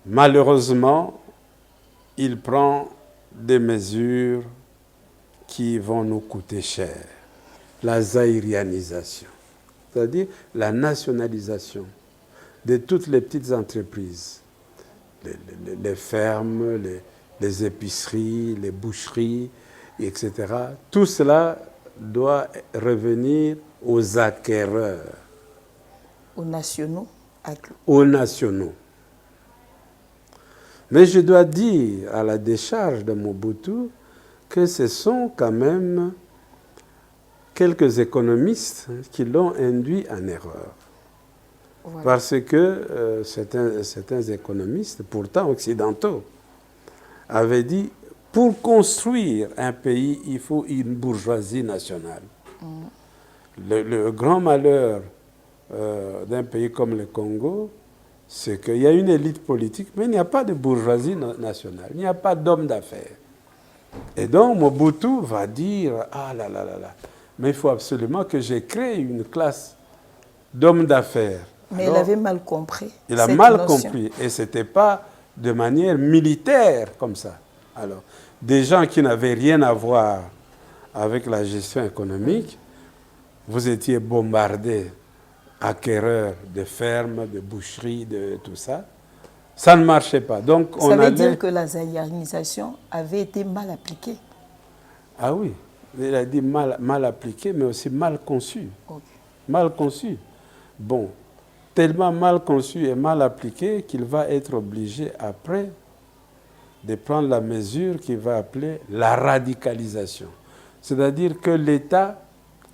malheureusement, il prend des mesures qui vont nous coûter cher. La zaïrianisation, c'est-à-dire la nationalisation de toutes les petites entreprises, les fermes, les épiceries, les boucheries, etc. Tout cela doit revenir aux acquéreurs. Aux nationaux. Aux nationaux. Mais je dois dire à la décharge de Mobutu que ce sont quand même quelques économistes qui l'ont induit en erreur. Voilà. Parce que certains économistes, pourtant occidentaux, avaient dit pour construire un pays, il faut une bourgeoisie nationale. Le grand malheur d'un pays comme le Congo, c'est qu'il y a une élite politique, mais il n'y a pas de bourgeoisie nationale, il n'y a pas d'homme d'affaires. Et donc Mobutu va dire, ah là là là là, mais il faut absolument que j'ai créé une classe d'hommes d'affaires. Mais il avait mal compris. Il a mal compris, et ce n'était pas de manière militaire comme ça. Alors, des gens qui n'avaient rien à voir avec la gestion économique, vous étiez bombardés, acquéreurs de fermes, de boucheries, de tout ça. Ça ne marchait pas. Donc, ça veut dire que la zaïrianisation avait été mal appliquée. Ah oui, il a dit mal appliquée, mais aussi mal conçue. Okay. Mal conçue. Bon, tellement mal conçu et mal appliqué qu'il va être obligé après de prendre la mesure qu'il va appeler la radicalisation. C'est-à-dire que l'État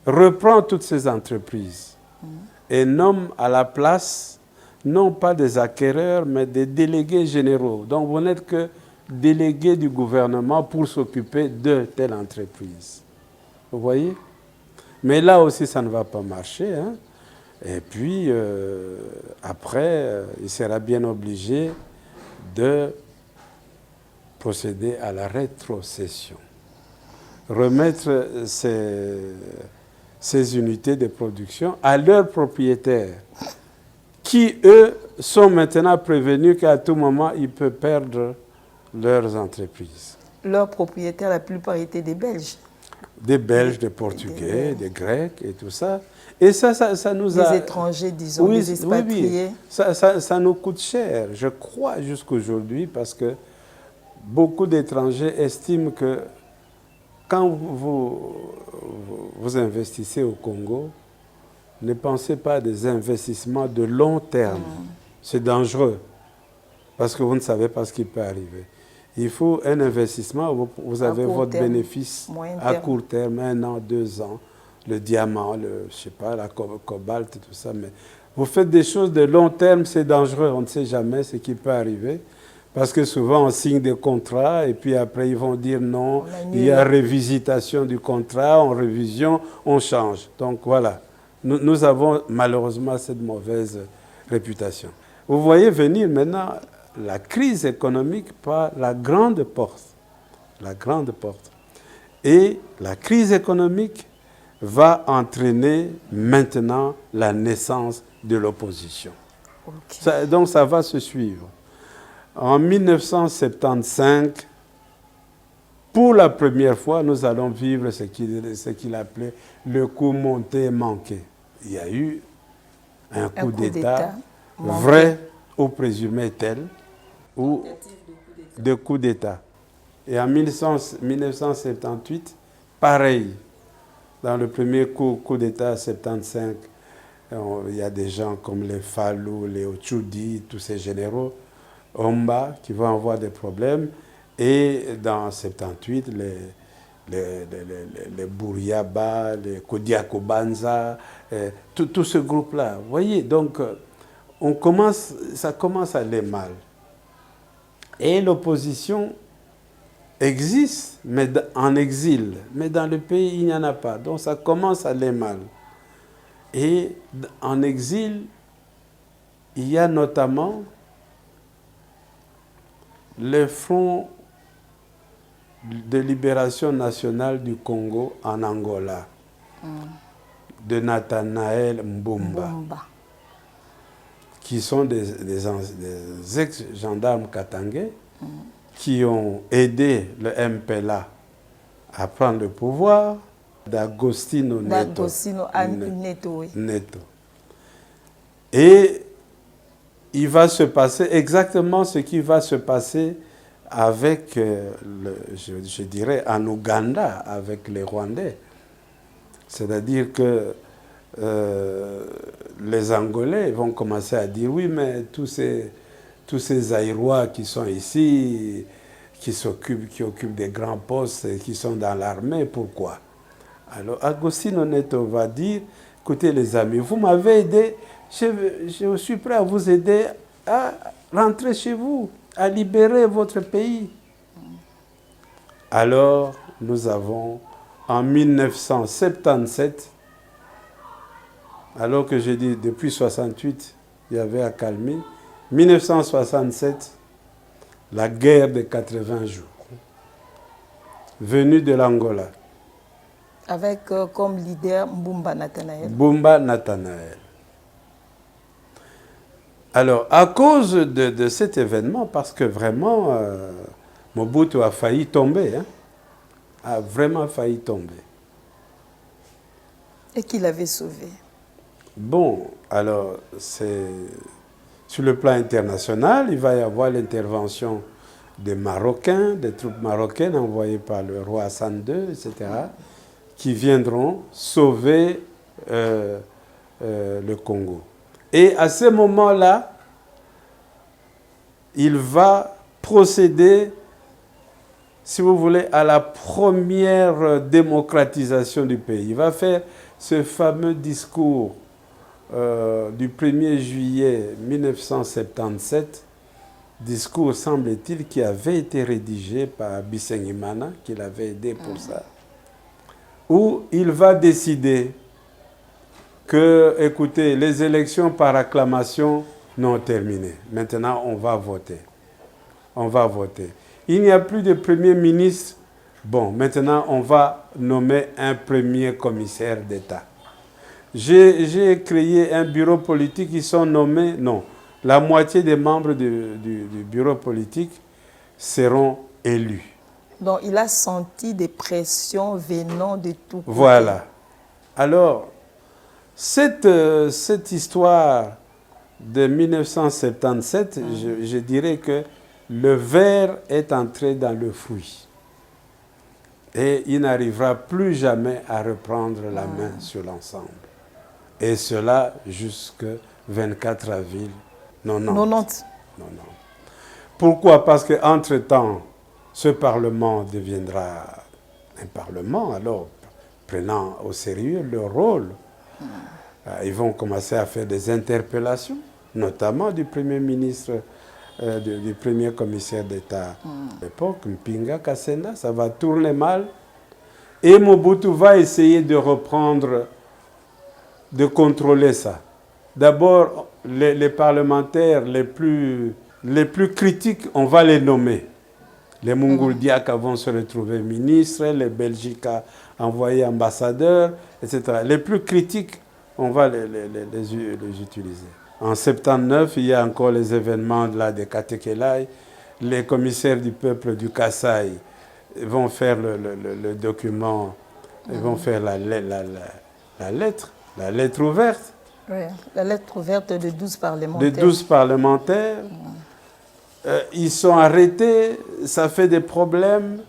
reprend toutes ces entreprises et nomme à la place non pas des acquéreurs, mais des délégués généraux. Donc vous n'êtes que délégué du gouvernement pour s'occuper de telle entreprise. Vous voyez? Mais là aussi, ça ne va pas marcher, hein? Et puis, après, il sera bien obligé de procéder à la rétrocession. Remettre ces unités de production à leurs propriétaires, qui, eux, sont maintenant prévenus qu'à tout moment, ils peuvent perdre leurs entreprises. Leurs propriétaires, la plupart étaient des Belges. Des Belges, des Portugais, des Grecs et tout ça. Et ça nous a... Des étrangers, disons, des expatriés. Oui. Ça nous coûte cher, je crois, jusqu'aujourd'hui, parce que beaucoup d'étrangers estiment que quand vous investissez au Congo, ne pensez pas à des investissements de long terme. C'est dangereux, parce que vous ne savez pas ce qui peut arriver. Il faut un investissement où vous avez votre bénéfice à court terme, 1 an, 2 ans, le diamant, je sais pas, la cobalt, tout ça. Mais vous faites des choses de long terme, c'est dangereux. On ne sait jamais ce qui peut arriver. Parce que souvent, on signe des contrats et puis après, ils vont dire non, il y a révisitation du contrat, en révision, on change. Donc voilà, nous avons malheureusement cette mauvaise réputation. Vous voyez venir maintenant la crise économique par la grande porte. La grande porte. Et la crise économique va entraîner maintenant la naissance de l'opposition. Okay. Donc ça va se suivre. En 1975, pour la première fois, nous allons vivre ce qu'il appelait le coup monté et manqué. Il y a eu un coup d'État vrai ou présumé tel, ou de coup d'État. Et en 1978, pareil. Dans le premier coup d'État, 75, il y a des gens comme les Fallou, les Ochudi, tous ces généraux, Omba, qui vont avoir des problèmes. Et dans 78, les Bouriaba, les Kodiako Banza, tout ce groupe-là. Vous voyez, donc, ça commence à aller mal. Et l'opposition existe, mais en exil. Mais dans le pays, il n'y en a pas. Donc ça commence à aller mal. Et en exil, il y a notamment le Front de libération nationale du Congo en Angola, de Nathanaël Mbumba, qui sont des ex-gendarmes katangais qui ont aidé le MPLA à prendre le pouvoir, d'Agostino Neto. Oui. Neto. Et il va se passer exactement ce qui va se passer avec, je dirais, en Ouganda, avec les Rwandais. C'est-à-dire que les Angolais vont commencer à dire oui, mais tous ces Aïrois qui sont ici, qui occupent des grands postes et qui sont dans l'armée, pourquoi? Alors Agostino Neto va dire, écoutez les amis, vous m'avez aidé, je suis prêt à vous aider à rentrer chez vous, à libérer votre pays. Alors nous avons en 1977, alors que j'ai dit depuis 68, il y avait accalmie, 1967, la guerre de 80 jours, venue de l'Angola. Avec comme leader Mbumba Nathanael. Mbumba Nathanael. Alors, à cause de cet événement, parce que vraiment, Mobutu a failli tomber, hein, a vraiment failli tomber. Et qui l'avait sauvé? Bon, alors, sur le plan international, il va y avoir l'intervention des Marocains, des troupes marocaines envoyées par le roi Hassan II, etc., qui viendront sauver le Congo. Et à ce moment-là, il va procéder, si vous voulez, à la première démocratisation du pays. Il va faire ce fameux discours du 1er juillet 1977, discours, semble-t-il, qui avait été rédigé par Bisengimana, qui l'avait aidé pour ça, où il va décider que, écoutez, les élections par acclamation non terminées. Maintenant, on va voter. On va voter. Il n'y a plus de premier ministre. Bon, maintenant, on va nommer un premier commissaire d'État. J'ai créé un bureau politique, ils sont nommés, non, la moitié des membres du bureau politique seront élus. Donc, il a senti des pressions venant de tout côté. Voilà. Alors, cette histoire de 1977, je dirais que le ver est entré dans le fruit. Et il n'arrivera plus jamais à reprendre la main sur l'ensemble. Et cela jusqu'au 24 avril 90. Pourquoi? Parce qu'entre-temps, ce Parlement deviendra un Parlement, alors prenant au sérieux leur rôle. Ils vont commencer à faire des interpellations, notamment du Premier ministre, du Premier commissaire d'État à l'époque, Mpinga Kassenda. Ça va tourner mal. Et Mobutu va essayer de reprendre, de contrôler ça. D'abord, les parlementaires les plus critiques, on va les nommer. Les Munguldiaka vont se retrouver ministres, les Belgiques envoyer ambassadeurs, etc. Les plus critiques, on va les utiliser. En 79, il y a encore les événements de Katekelai. Les commissaires du peuple du Kasaï vont faire le document, ils vont faire la lettre ouverte. Oui, la lettre ouverte de 12 parlementaires. De 12 parlementaires. Ils sont arrêtés, ça fait des problèmes.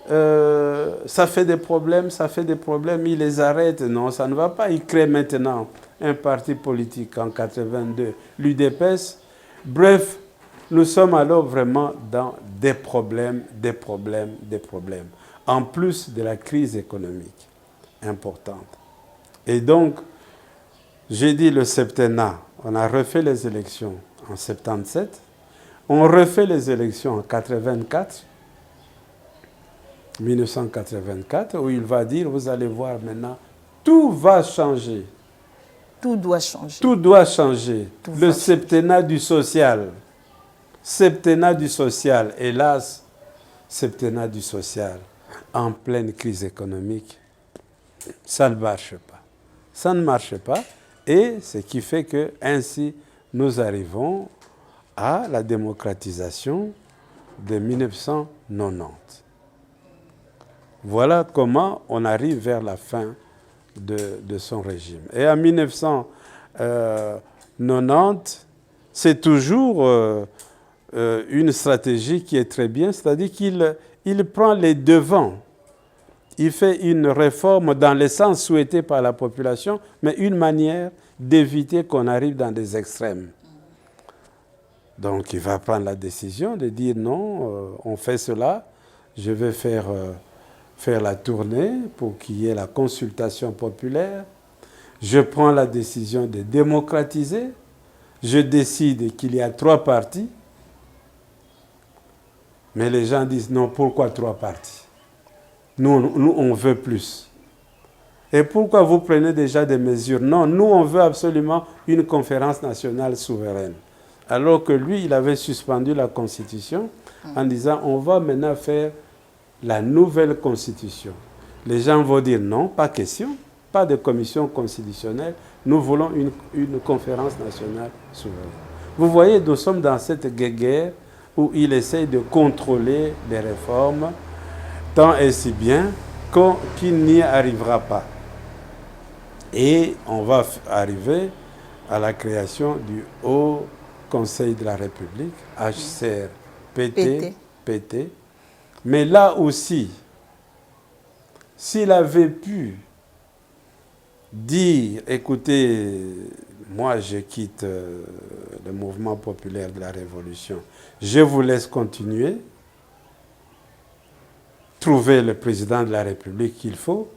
Ça fait des problèmes, ils les arrêtent. Non, ça ne va pas. Ils créent maintenant un parti politique en 82, l'UDPS. Bref, nous sommes alors vraiment dans des problèmes. En plus de la crise économique importante. Et donc, j'ai dit le septennat, on a refait les élections en 77, on refait les élections en 84, 1984, où il va dire, vous allez voir maintenant, tout va changer. Tout doit changer. Tout doit changer. Le septennat du social. Septennat du social. Hélas, septennat du social, en pleine crise économique, ça ne marche pas. Ça ne marche pas. Et ce qui fait que, ainsi, nous arrivons à la démocratisation de 1990. Voilà comment on arrive vers la fin de son régime. Et en 1990, c'est toujours une stratégie qui est très bien, c'est-à-dire qu'il prend les devants. Il fait une réforme dans le sens souhaité par la population, mais une manière d'éviter qu'on arrive dans des extrêmes. Donc il va prendre la décision de dire non, on fait cela, je vais faire la tournée pour qu'il y ait la consultation populaire. Je prends la décision de démocratiser. Je décide qu'il y a 3 partis. Mais les gens disent non, pourquoi 3 partis? Nous, on veut plus. Et pourquoi vous prenez déjà des mesures? Non, nous, on veut absolument une conférence nationale souveraine. Alors que lui, il avait suspendu la Constitution en disant on va maintenant faire la nouvelle Constitution. Les gens vont dire non, pas question, pas de commission constitutionnelle, nous voulons une conférence nationale souveraine. Vous voyez, nous sommes dans cette guerre où il essaye de contrôler les réformes, tant et si bien qu'il n'y arrivera pas. Et on va arriver à la création du Haut Conseil de la République, HCR-PT. Mais là aussi, s'il avait pu dire, écoutez, moi je quitte le mouvement populaire de la Révolution, je vous laisse continuer, trouver le président de la République qu'il faut,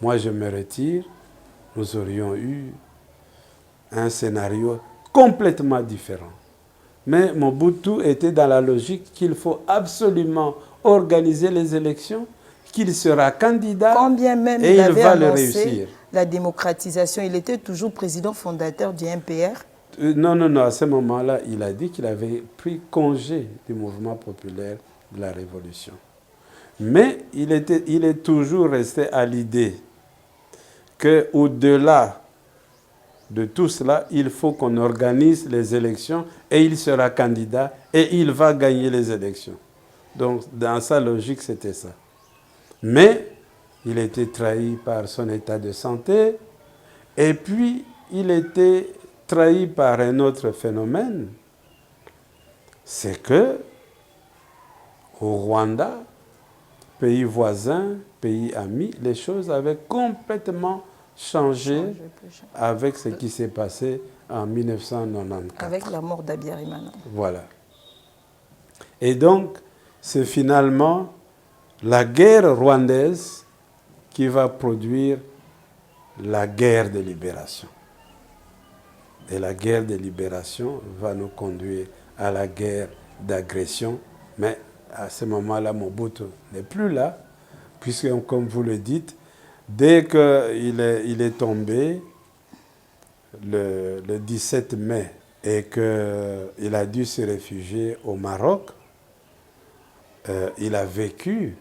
moi je me retire, nous aurions eu un scénario complètement différent. Mais Mobutu était dans la logique qu'il faut absolument organiser les élections, qu'il sera candidat et il va le réussir. La démocratisation, il était toujours président fondateur du MPR. Non, à ce moment-là, il a dit qu'il avait pris congé du mouvement populaire de la Révolution. Mais il est toujours resté à l'idée qu'au-delà de tout cela, il faut qu'on organise les élections et il sera candidat et il va gagner les élections. Donc, dans sa logique, c'était ça. Mais il était trahi par son état de santé et puis il était trahi par un autre phénomène, c'est que au Rwanda, pays voisin, pays ami, les choses avaient complètement changé avec ce qui s'est passé en 1994. Avec la mort d'Abiyarimana. Voilà. Et donc, c'est finalement la guerre rwandaise qui va produire la guerre de libération. Et la guerre de libération va nous conduire à la guerre d'agression. Mais à ce moment-là, Mobutu n'est plus là, puisque, comme vous le dites, dès qu'il est tombé le 17 mai et qu'il a dû se réfugier au Maroc, il a vécu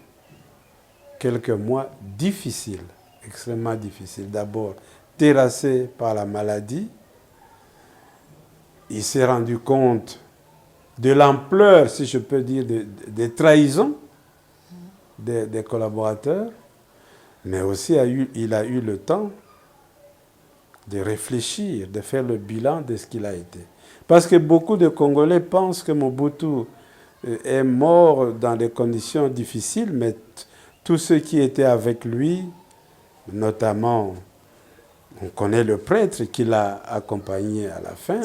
quelques mois difficiles, extrêmement difficiles. D'abord, terrassé par la maladie, il s'est rendu compte de l'ampleur, si je peux dire, des trahisons des collaborateurs, mais aussi il a eu le temps de réfléchir, de faire le bilan de ce qu'il a été. Parce que beaucoup de Congolais pensent que Mobutu est mort dans des conditions difficiles, mais tous ceux qui étaient avec lui, notamment, on connaît le prêtre qui l'a accompagné à la fin,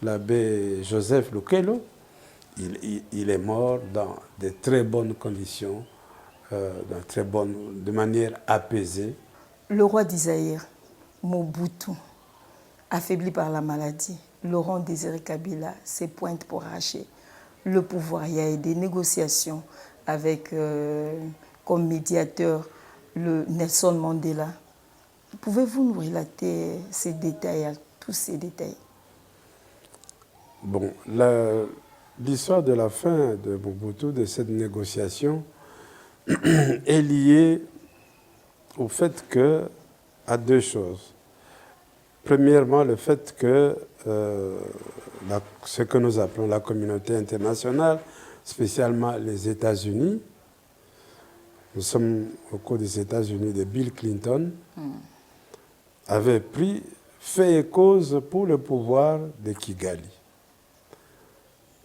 l'abbé Joseph Lukelo, il est mort dans de très bonnes conditions, de manière apaisée. Le roi d'Isaïr, Mobutu, affaibli par la maladie, Laurent Désiré Kabila se pointe pour arracher le pouvoir. Il y a eu des négociations avec, comme médiateur, le Nelson Mandela. Pouvez-vous nous relater ces détails, tous ces détails? Bon, l'histoire de la fin de Mobutu, de cette négociation, est liée au fait à 2 choses. premièrement, le fait que ce que nous appelons la communauté internationale, spécialement les États-Unis, nous sommes au cours des États-Unis de Bill Clinton, avait fait et cause pour le pouvoir de Kigali.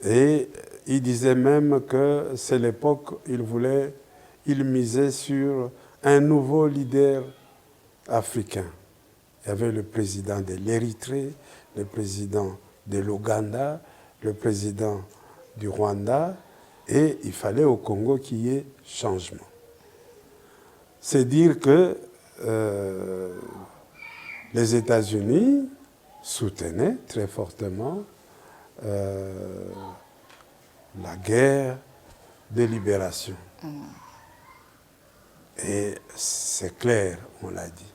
Et il disait même que c'est l'époque où il misait sur un nouveau leader africain. Il y avait le président de l'Érythrée, le président de l'Ouganda, le président du Rwanda, et il fallait au Congo qu'il y ait changement. C'est dire que les États-Unis soutenaient très fortement la guerre de libération. Et c'est clair, on l'a dit.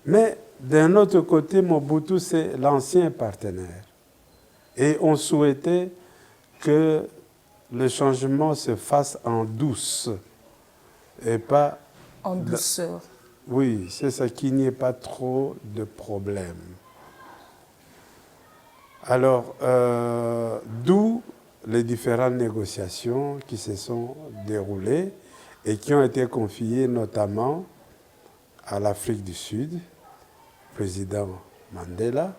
Mais d'un autre côté, Mobutu, c'est l'ancien partenaire. Et on souhaitait que le changement se fasse en douce et pas... En douceur. Oui, c'est ça, qu'il n'y ait pas trop de problèmes. Alors, d'où les différentes négociations qui se sont déroulées et qui ont été confiées notamment à l'Afrique du Sud, président Mandela,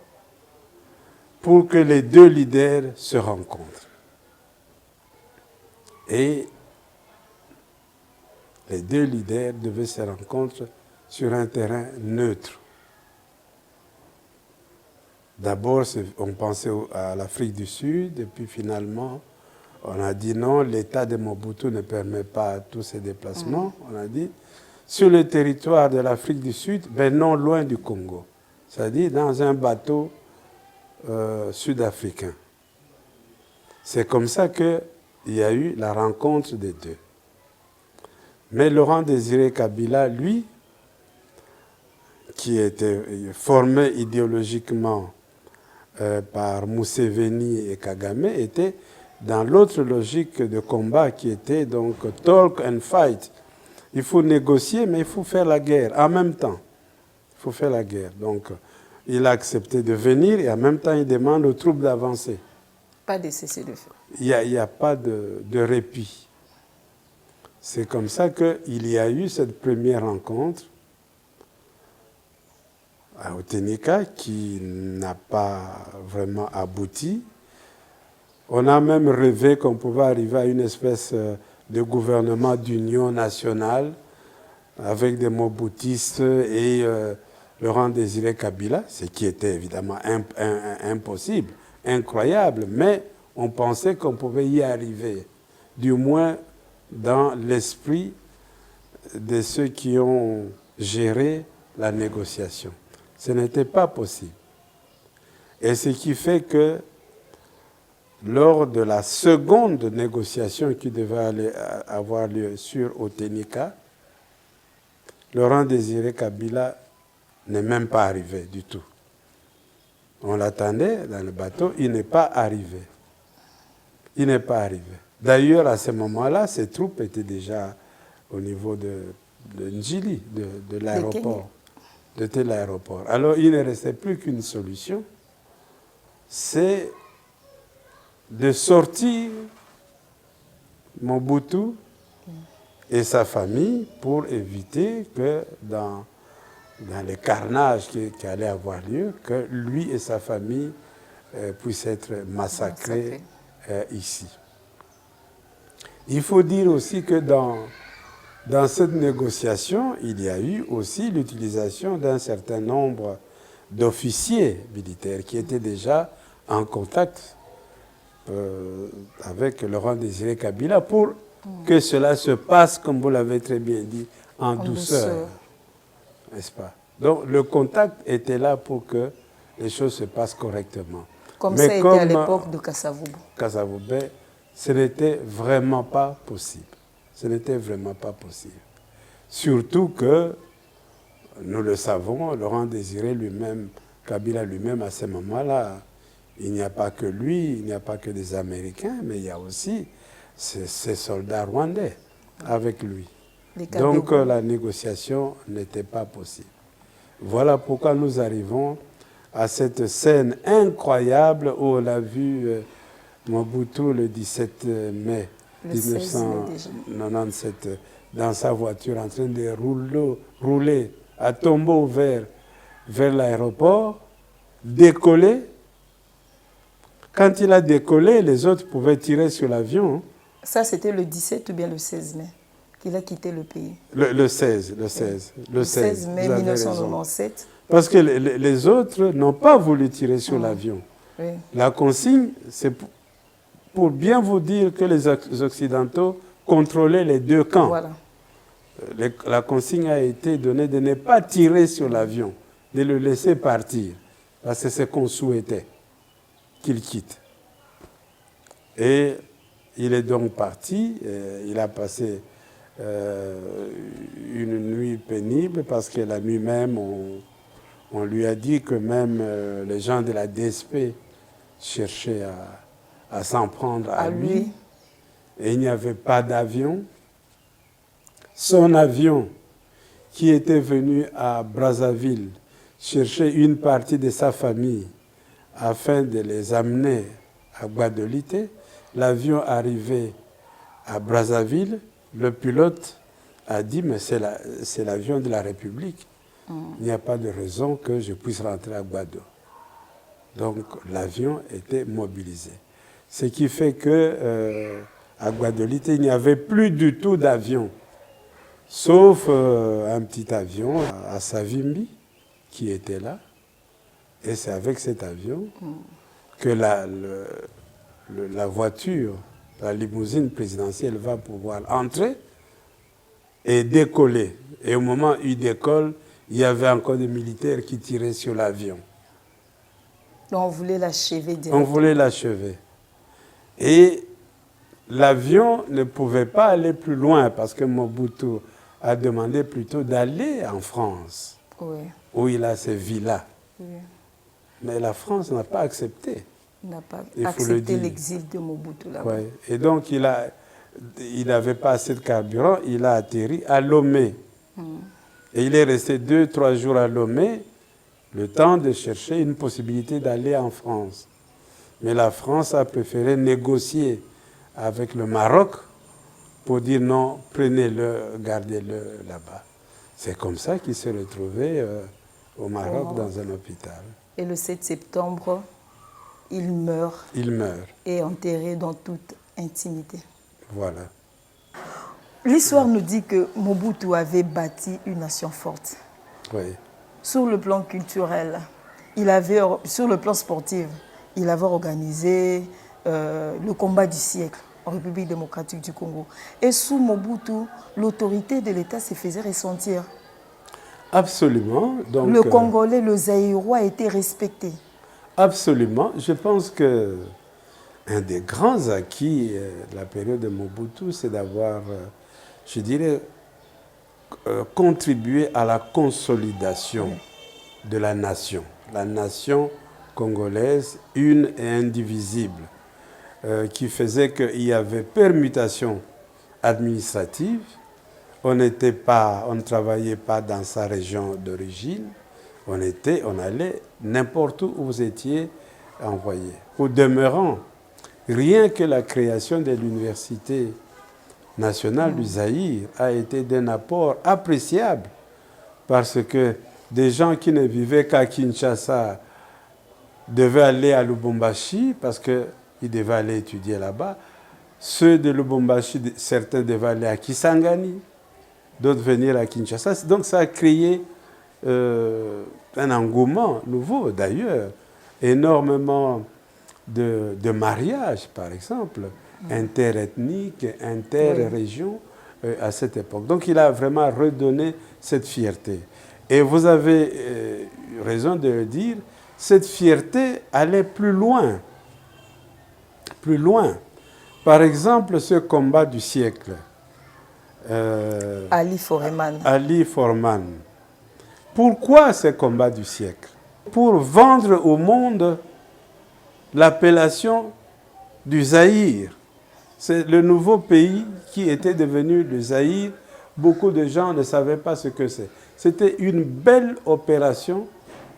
pour que les deux leaders se rencontrent. Et les deux leaders devaient se rencontrer sur un terrain neutre. D'abord, on pensait à l'Afrique du Sud, et puis finalement, on a dit non, l'État de Mobutu ne permet pas tous ces déplacements. On a dit, sur le territoire de l'Afrique du Sud, ben non loin du Congo. C'est-à-dire dans un bateau sud-africain. C'est comme ça qu'il y a eu la rencontre des deux. Mais Laurent Désiré Kabila, lui, qui était formé idéologiquement par Museveni et Kagame, était dans l'autre logique de combat qui était donc talk and fight. Il faut négocier, mais il faut faire la guerre en même temps. Il faut faire la guerre. Donc, il a accepté de venir et en même temps, il demande aux troupes d'avancer. Pas de cesser de feu. Il n'y a pas de répit. C'est comme ça qu'il y a eu cette première rencontre à Otenika qui n'a pas vraiment abouti. On a même rêvé qu'on pouvait arriver à une espèce de gouvernement d'union nationale avec des Mobutistes et Laurent Désiré Kabila, ce qui était évidemment impossible, incroyable, mais on pensait qu'on pouvait y arriver, du moins dans l'esprit de ceux qui ont géré la négociation. Ce n'était pas possible. Et ce qui fait que lors de la seconde négociation qui devait avoir lieu sur Otenika, Laurent Désiré Kabila n'est même pas arrivé du tout. On l'attendait dans le bateau, il n'est pas arrivé. Il n'est pas arrivé. D'ailleurs, à ce moment-là, ses troupes étaient déjà au niveau de Njili, de l'aéroport, de l'aéroport. Alors, il ne restait plus qu'une solution, c'est de sortir Mobutu et sa famille pour éviter que dans les carnages qui allaient avoir lieu, que lui et sa famille puissent être massacrés ici. Il faut dire aussi que dans cette négociation, il y a eu aussi l'utilisation d'un certain nombre d'officiers militaires qui étaient déjà en contact avec Laurent Désiré Kabila pour que cela se passe, comme vous l'avez très bien dit, en douceur. N'est-ce pas? Donc le contact était là pour que les choses se passent correctement. Comme ça a été à l'époque de Kasavubu. Kasavubu, ce n'était vraiment pas possible. Ce n'était vraiment pas possible. Surtout que, nous le savons, Laurent Désiré lui-même, Kabila lui-même, à ce moment-là, il n'y a pas que lui, il n'y a pas que des Américains, mais il y a aussi ces soldats rwandais avec lui. Donc la négociation n'était pas possible. Voilà pourquoi nous arrivons à cette scène incroyable où on a vu Mobutu le 17 mai Le 16 mai déjà. 1997 dans sa voiture en train de rouler à tombeau ouvert vers l'aéroport, décoller. Quand il a décollé, les autres pouvaient tirer sur l'avion. Ça, c'était le 17 ou bien le 16 mai qu'il a quitté le pays. Le 16 mai vous avez 1997. raison. Parce que les autres n'ont pas voulu tirer sur l'avion. Oui. La consigne, c'est pour bien vous dire que les Occidentaux contrôlaient les deux camps. Voilà. La consigne a été donnée de ne pas tirer sur l'avion, de le laisser partir. Parce que c'est ce qu'on souhaitait, qu'il quitte. Et il est donc parti. Il a passé une nuit pénible parce que la nuit même, on lui a dit que même les gens de la DSP cherchaient à s'en prendre à lui. Et il n'y avait pas d'avion. Son avion, qui était venu à Brazzaville chercher une partie de sa famille afin de les amener à Guadeloupe, l'avion arrivé à Brazzaville, le pilote a dit « mais c'est l'avion de la République. Il n'y a pas de raison que je puisse rentrer à Guadeloupe. » Donc l'avion était mobilisé. Ce qui fait que à Guadeloupe, il n'y avait plus du tout d'avion, sauf un petit avion à Savimbi qui était là. Et c'est avec cet avion que la voiture, la limousine présidentielle va pouvoir entrer et décoller. Et au moment où il décolle, il y avait encore des militaires qui tiraient sur l'avion. Donc on voulait l'achever directement. On voulait l'achever. Et l'avion ne pouvait pas aller plus loin parce que Mobutu a demandé plutôt d'aller en France, où il a ses villas. Oui. Mais la France n'a pas accepté. Il n'a pas accepté l'exil de Mobutu là-bas. Ouais. Et donc il n'avait pas assez de carburant, il a atterri à Lomé. Et il est resté 2-3 jours à Lomé, le temps de chercher une possibilité d'aller en France. Mais la France a préféré négocier avec le Maroc pour dire non, prenez-le, gardez-le là-bas. C'est comme ça qu'il s'est retrouvé au Maroc dans un hôpital. Et le 7 septembre, il meurt. Il meurt. Et enterré dans toute intimité. Voilà. L'histoire nous dit que Mobutu avait bâti une nation forte. Oui. Sur le plan culturel, sur le plan sportif, il avait organisé le combat du siècle en République démocratique du Congo. Et sous Mobutu, l'autorité de l'État se faisait ressentir. Absolument. Donc, le Congolais, le Zaïrois était respecté. Absolument. Je pense que un des grands acquis de la période de Mobutu, c'est d'avoir, je dirais, contribué à la consolidation de la nation congolaise, une et indivisible, qui faisait qu'il y avait permutation administrative. On ne travaillait pas dans sa région d'origine. On allait n'importe où vous étiez envoyé. Au demeurant, rien que la création de l'université nationale du Zaïre a été d'un apport appréciable parce que des gens qui ne vivaient qu'à Kinshasa devaient aller à Lubumbashi parce qu'ils devaient aller étudier là-bas. Ceux de Lubumbashi, certains devaient aller à Kisangani, d'autres venir à Kinshasa. Donc ça a créé un engouement nouveau d'ailleurs, énormément de mariages par exemple, interethniques, interrégions à cette époque. Donc il a vraiment redonné cette fierté. Et vous avez raison de le dire, cette fierté allait plus loin. Plus loin. Par exemple, ce combat du siècle. Ali Foreman. Ali Foreman. Pourquoi ce combat du siècle? Pour vendre au monde l'appellation du Zaïre. C'est le nouveau pays qui était devenu le Zaïre. Beaucoup de gens ne savaient pas ce que c'est. C'était une belle opération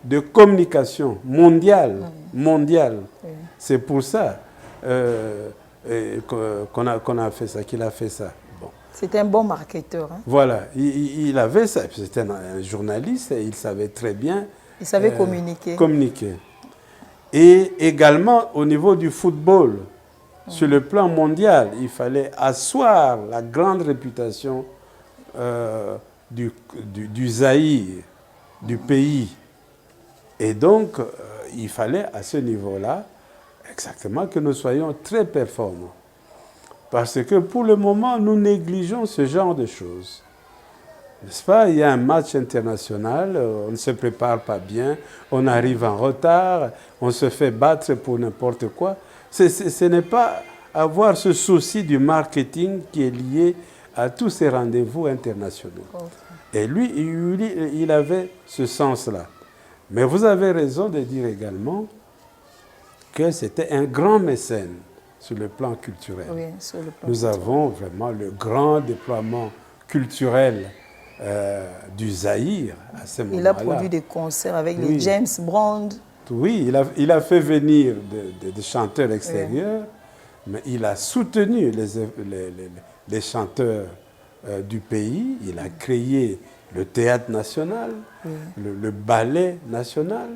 de communication mondiale. Mondiale. C'est pour ça qu'on a fait ça, qu'il a fait ça. Bon. C'était un bon marketeur. Hein? Voilà, il avait ça. C'était un journaliste et il savait très bien. Il savait communiquer. Communiquer. Et également au niveau du football, sur le plan mondial, il fallait asseoir la grande réputation du Zaïre, du pays. Et donc, il fallait à ce niveau-là, exactement, que nous soyons très performants. Parce que pour le moment, nous négligeons ce genre de choses. N'est-ce pas? Il y a un match international, on ne se prépare pas bien, on arrive en retard, on se fait battre pour n'importe quoi. Ce n'est pas avoir ce souci du marketing qui est lié à tous ces rendez-vous internationaux. Et lui, il avait ce sens-là. Mais vous avez raison de dire également que c'était un grand mécène sur le plan culturel. Oui, sur le plan Nous avons vraiment le grand déploiement culturel du Zaïre à ce moment-là. Il a produit des concerts avec les James Brown. Oui, il a fait venir des chanteurs extérieurs, mais il a soutenu les chanteurs du pays. Il a créé le théâtre national, le ballet national.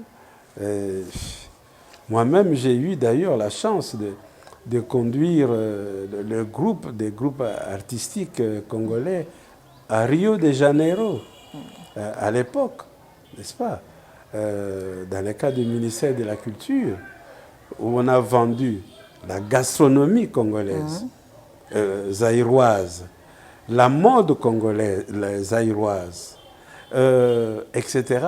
Moi-même, j'ai eu d'ailleurs la chance de conduire des groupes artistiques congolais à Rio de Janeiro, à l'époque, n'est-ce pas? Dans le cadre du ministère de la Culture, où on a vendu la gastronomie congolaise, zaïroise, la mode congolaise, zaïroise, etc.,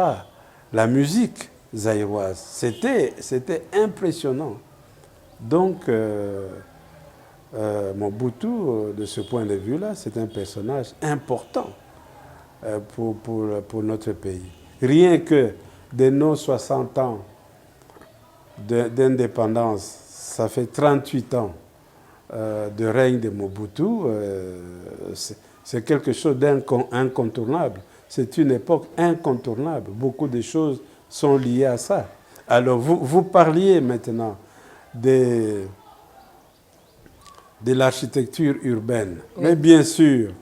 la musique zaïroise. C'était impressionnant. Donc, Mobutu, de ce point de vue-là, c'est un personnage important pour notre pays. Rien que de nos 60 ans d'indépendance, ça fait 38 ans de règne de Mobutu, c'est quelque chose d'incontournable. C'est une époque incontournable. Beaucoup de choses sont liées à ça. Alors, vous parliez maintenant de l'architecture urbaine. Oui. Mais bien sûr,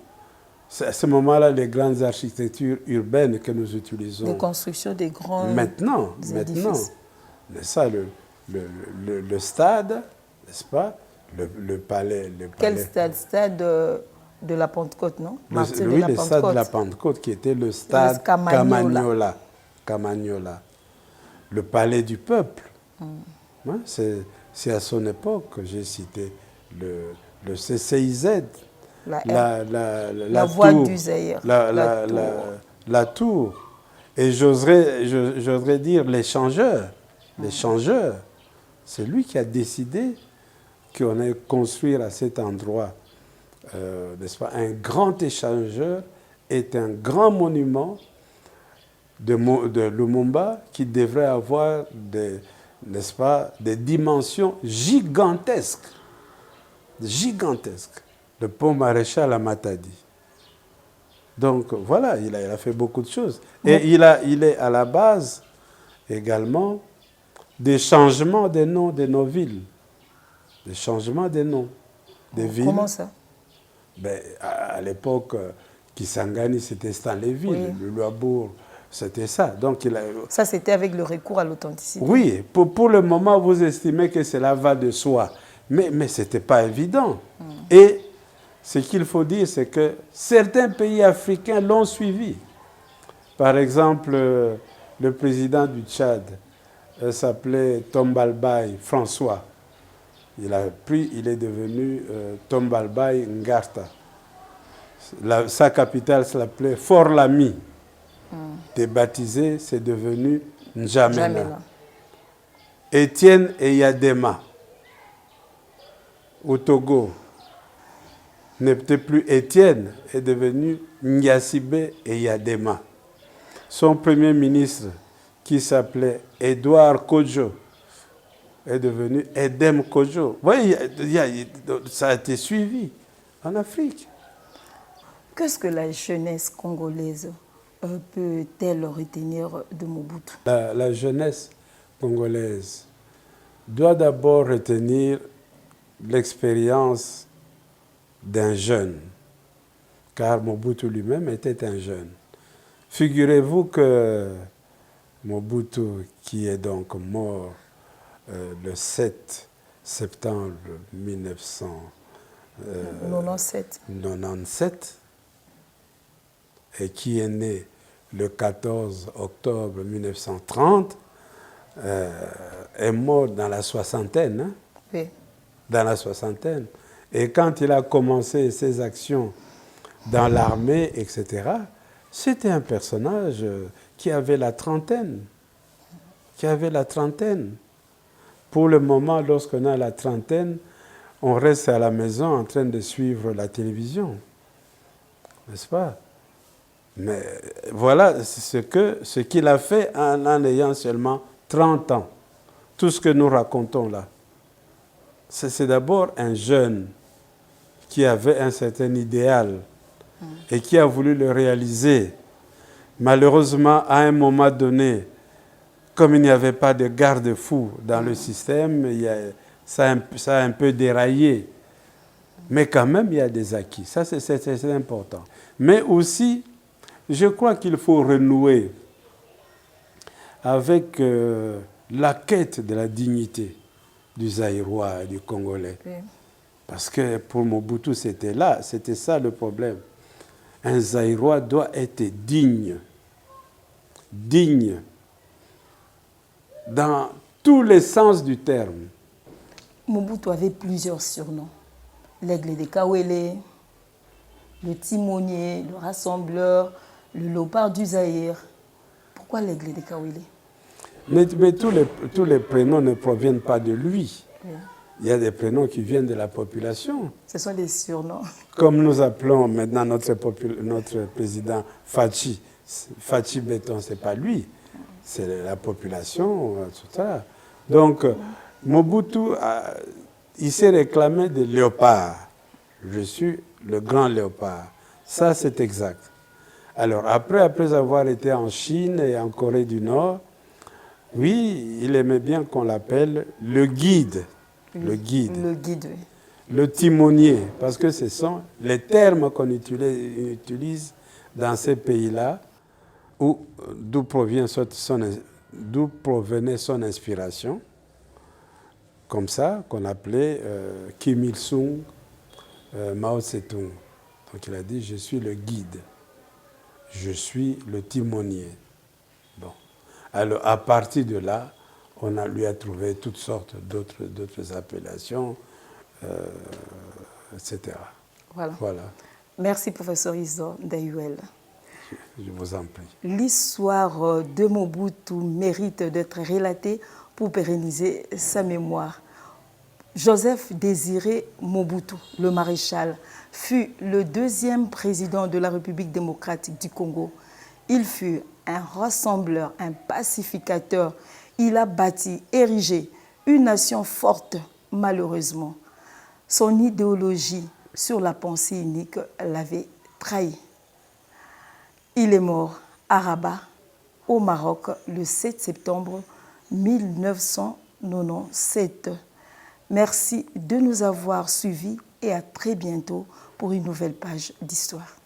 c'est à ce moment-là les grandes architectures urbaines que nous utilisons. De construction des grands édifices. Ça, le stade, n'est-ce pas? Le palais. Quel stade? Stade de la Pentecôte, non? Le stade de la Pentecôte, qui était le stade Camagnola. Le palais du peuple. Hein, c'est à son époque que j'ai cité le CCIZ, la voie du Zaïre, la tour. Et j'oserais dire l'échangeur. L'échangeur, c'est lui qui a décidé qu'on allait construire à cet endroit, n'est-ce pas, un grand échangeur est un grand monument de Lumumba qui devrait avoir n'est-ce pas, des dimensions gigantesques. Gigantesques. Le pont Maréchal à Matadi. Donc voilà, il a fait beaucoup de choses. Et il est à la base également des changements des noms de nos villes. Des changements des noms des villes. Comment ça? À l'époque, Kisangani, c'était Stanleyville. Oui. Le Luabourg, c'était ça. Donc, ça, c'était avec le recours à l'authenticité. Oui, pour le moment, vous estimez que cela va de soi. Mais ce n'était pas évident. Et ce qu'il faut dire, c'est que certains pays africains l'ont suivi. Par exemple, le président du Tchad s'appelait Tombalbaye François. Il est devenu Tombalbaye Ngarta. Sa capitale s'appelait Fort Lamy. Débaptisé, c'est devenu N'Djamena. Étienne Eyadema, au Togo, n'était plus Étienne, est devenu Nyasibe Eyadema. Son premier ministre, qui s'appelait Édouard Kodjo, est devenu Edem Kodjo. Vous voyez, ça a été suivi en Afrique. Qu'est-ce que la jeunesse congolaise peut-elle retenir de Mobutu? La jeunesse congolaise doit d'abord retenir l'expérience d'un jeune, car Mobutu lui-même était un jeune. Figurez-vous que Mobutu, qui est donc mort le 7 septembre 1997 et qui est né le 14 octobre 1930, est mort dans la soixantaine. Hein? Oui. Dans la soixantaine. Et quand il a commencé ses actions dans l'armée, etc., c'était un personnage qui avait la trentaine. Pour le moment, lorsqu'on a la trentaine, on reste à la maison en train de suivre la télévision. N'est-ce pas? Mais voilà ce qu'il a fait en ayant seulement 30 ans. Tout ce que nous racontons là. C'est d'abord un jeune qui avait un certain idéal et qui a voulu le réaliser. Malheureusement, à un moment donné, comme il n'y avait pas de garde-fou dans le système, ça a un peu déraillé. Mais quand même, il y a des acquis. Ça, c'est important. Mais aussi, je crois qu'il faut renouer avec la quête de la dignité du Zaïrois et du Congolais. Oui. Parce que pour Mobutu, c'était ça le problème. Un Zaïrois doit être digne. Digne. Dans tous les sens du terme. Mobutu avait plusieurs surnoms. L'aigle de Kawele, le timonier, le rassembleur, le léopard du Zaïre. Pourquoi l'aigle de Kawele? Mais tous les prénoms ne proviennent pas de lui. Oui. Il y a des prénoms qui viennent de la population. Ce sont des surnoms. Comme nous appelons maintenant notre président Fachi. Fachi Béton, ce n'est pas lui. C'est la population, tout ça. Donc, Mobutu, il s'est réclamé de léopard. Je suis le grand léopard. Ça, c'est exact. Alors, après avoir été en Chine et en Corée du Nord, oui, il aimait bien qu'on l'appelle le guide. Le guide. Le guide, oui. Le timonier, parce que ce sont les termes qu'on utilise dans ces pays-là, d'où provenait son inspiration, comme ça, qu'on appelait Kim Il-sung, Mao Tse-tung. Donc il a dit, je suis le guide, je suis le timonier. Bon. Alors, à partir de là, lui a trouvé toutes sortes d'autres appellations, etc. Voilà. Merci, professeur Isidore Ndayuel. Je vous en prie. L'histoire de Mobutu mérite d'être relatée pour pérenniser sa mémoire. Joseph Désiré Mobutu, le maréchal, fut le deuxième président de la République démocratique du Congo. Il fut un rassembleur, un pacificateur. Il a bâti, érigé une nation forte, malheureusement. Son idéologie sur la pensée unique l'avait trahi. Il est mort à Rabat, au Maroc, le 7 septembre 1997. Merci de nous avoir suivis et à très bientôt pour une nouvelle page d'histoire.